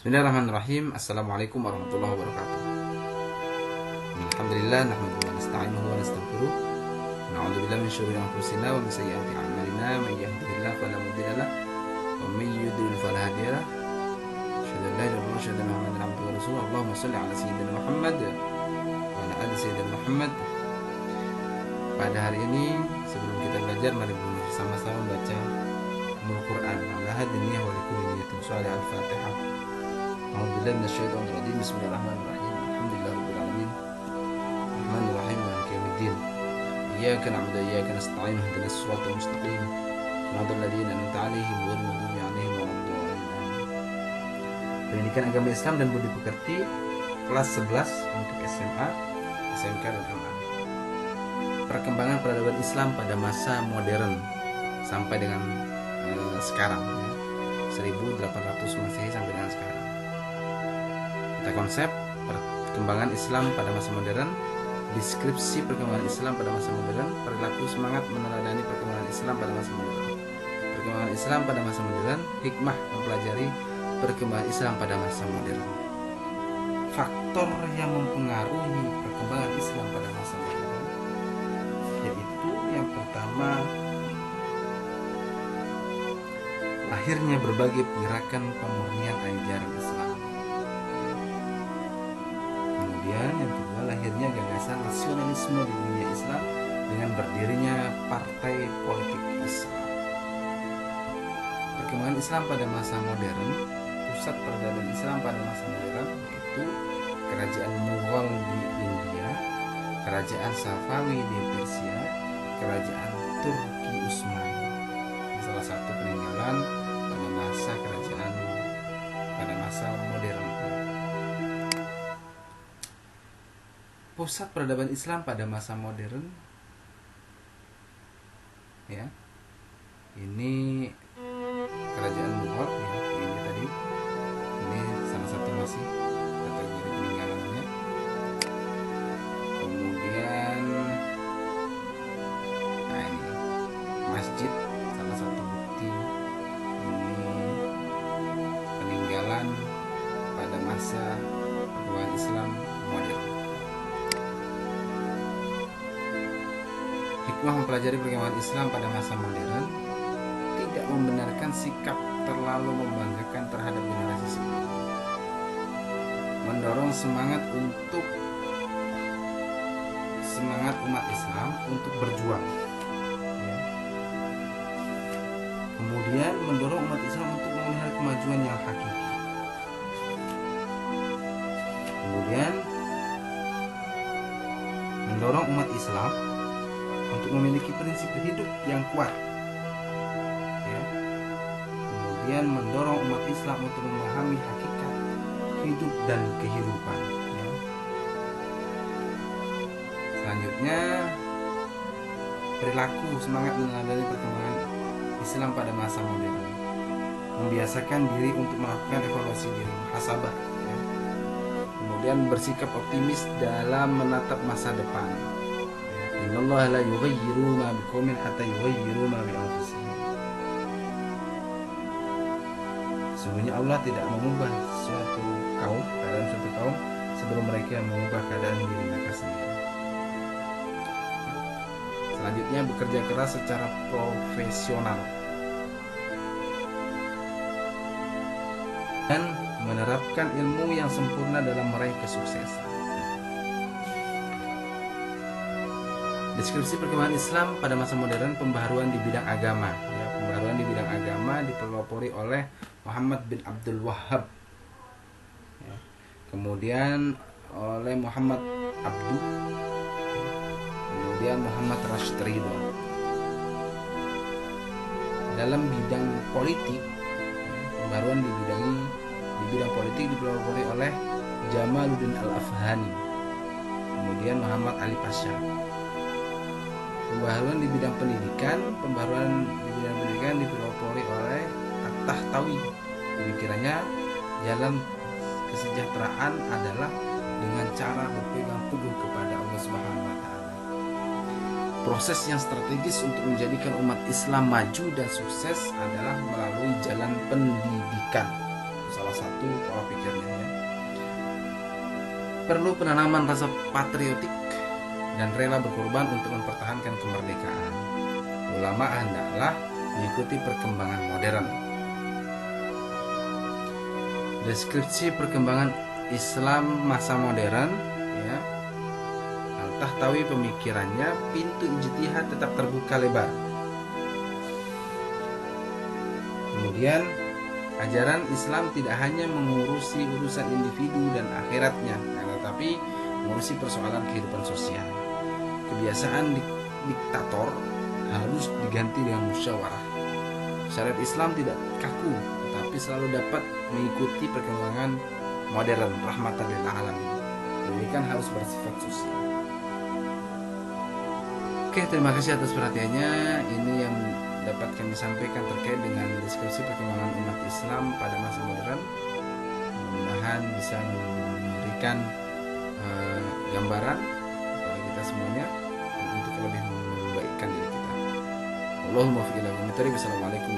Bismillahirrahmanirrahim. Assalamualaikum warahmatullahi wabarakatuh. Alhamdulillah nahmaduhu wa nasta'inuhu wa nastaghfiruh. Na'udzubillahi min syururi anfusina wa min sayyiati a'malina. May yahdihillahu fala mudilla lahu wa may yudlil fala hadiya lahu. Asyhadu an la ilaha illallah wa asyhadu anna Muhammadan abduhu wa rasuluh. Allahumma shalli ala sayyidina Muhammad wa ala ali sayyidina Muhammad. Pada hari ini sebelum kita belajar, mari bersama-sama baca Al-Quran. Al-Hadiniyah wa likulli niyatin shalih. Al-Fatihah. A'udzubillahi minasyaitonir rajim. Bismillahirrahmanirrahim. Alhamdulillahirabbil alamin. Arrahmanir rahim. Maliki yaumiddin. Iyyaka na'budu wa iyyaka nasta'in. Ihdinas siratal mustaqim. Siratal ladzina an'amta 'alaihim ghairil maghdubi 'alaihim waladdallin. Pendidikan Agama Islam dan Budi Pekerti kelas 11 untuk SMA, SMK dan MA. Perkembangan peradaban Islam pada masa modern sampai dengan sekarang, 1800 Masehi sampai dengan sekarang. Kita konsep perkembangan Islam pada masa modern, deskripsi perkembangan Islam pada masa modern, perilaku semangat meneladani perkembangan Islam pada masa modern, perkembangan Islam pada masa modern, hikmah mempelajari perkembangan Islam pada masa modern. Faktor yang mempengaruhi perkembangan Islam pada masa modern yaitu yang pertama, lahirnya berbagai gerakan pemurnian ajaran Islam. Kemudian yang kedua, lahirnya gagasan nasionalisme di dunia Islam dengan berdirinya partai politik Islam. Perkembangan Islam pada masa modern, pusat peradaban Islam pada masa modern yaitu kerajaan Mughal di India, kerajaan Safawi di Persia, kerajaan Turki Utsmani. Salah satu peninggalan pada masa kerajaan pada masa modern. Pusat peradaban Islam pada masa modern, ya, ini kerajaan Mughal, ya, ini tadi, ini salah satu masih kategori peninggalannya. Kemudian, nah ini masjid, salah satu bukti ini peninggalan pada masa perkembangan Islam modern. Hikmah mempelajari perkembangan Islam pada masa modern, tidak membenarkan sikap terlalu membanggakan terhadap generasi sebelumnya, mendorong semangat umat Islam untuk berjuang, ya. Kemudian mendorong umat Islam untuk memelihara kemajuan yang hakiki. Kemudian mendorong umat Islam untuk memiliki prinsip hidup yang kuat, ya. Kemudian mendorong umat Islam untuk memahami hakikat hidup dan kehidupan, ya. Selanjutnya, perilaku semangat meneladani perkembangan Islam pada masa modern, membiasakan diri untuk melakukan evaluasi diri, muhasabah, ya. Kemudian bersikap optimis dalam menatap masa depan. Innallaha la yughayyiru ma biqaumin hatta yughayyiru ma bi anfusihim. Sesungguhnya Allah tidak mengubah keadaan suatu kaum sebelum mereka mengubah keadaan diri mereka sendiri. Selanjutnya, bekerja keras secara profesional dan menerapkan ilmu yang sempurna dalam meraih kesuksesan. Deskripsi perkembangan Islam pada masa modern, pembaharuan di bidang agama, ya, pembaharuan di bidang agama dipelopori oleh Muhammad bin Abdul Wahhab, ya. Kemudian oleh Muhammad Abduh, kemudian Muhammad Rashid Ridho. Dalam bidang politik, ya, pembaharuan di bidang politik dipelopori oleh Jamaluddin Al-Afghani, kemudian Muhammad Ali Pasha. Pembaharuan di bidang pendidikan dipelopori oleh At-Tahtawi. Pemikirannya, jalan kesejahteraan adalah dengan cara berpegang teguh kepada Allah Subhanahu wa taala. Proses yang strategis untuk menjadikan umat Islam maju dan sukses adalah melalui jalan pendidikan. salah satu pola pikirnya ya. Perlu penanaman rasa patriotik dan rela berkorban untuk mempertahankan kemerdekaan. Ulama hendaklah mengikuti perkembangan modern. Deskripsi perkembangan Islam masa modern ya. Al-Tahtawi pemikirannya, pintu ijtihad tetap terbuka lebar. Kemudian ajaran Islam tidak hanya mengurusi urusan individu dan akhiratnya, tetapi mengurusi persoalan kehidupan sosial. Kebiasaan diktator harus diganti dengan musyawarah. Syariat Islam tidak kaku, tetapi selalu dapat mengikuti perkembangan modern, rahmatan lil alamin. Pendidikan harus bersifat sosial. Oke, terima kasih atas perhatiannya. Ini yang dapat kami sampaikan terkait dengan diskusi perkembangan umat Islam pada masa modern. Mudah-mudahan bisa memberikan gambaran kepada kita semuanya untuk lebih membaikkan diri kita. Allahumma fi'il wa Assalamualaikum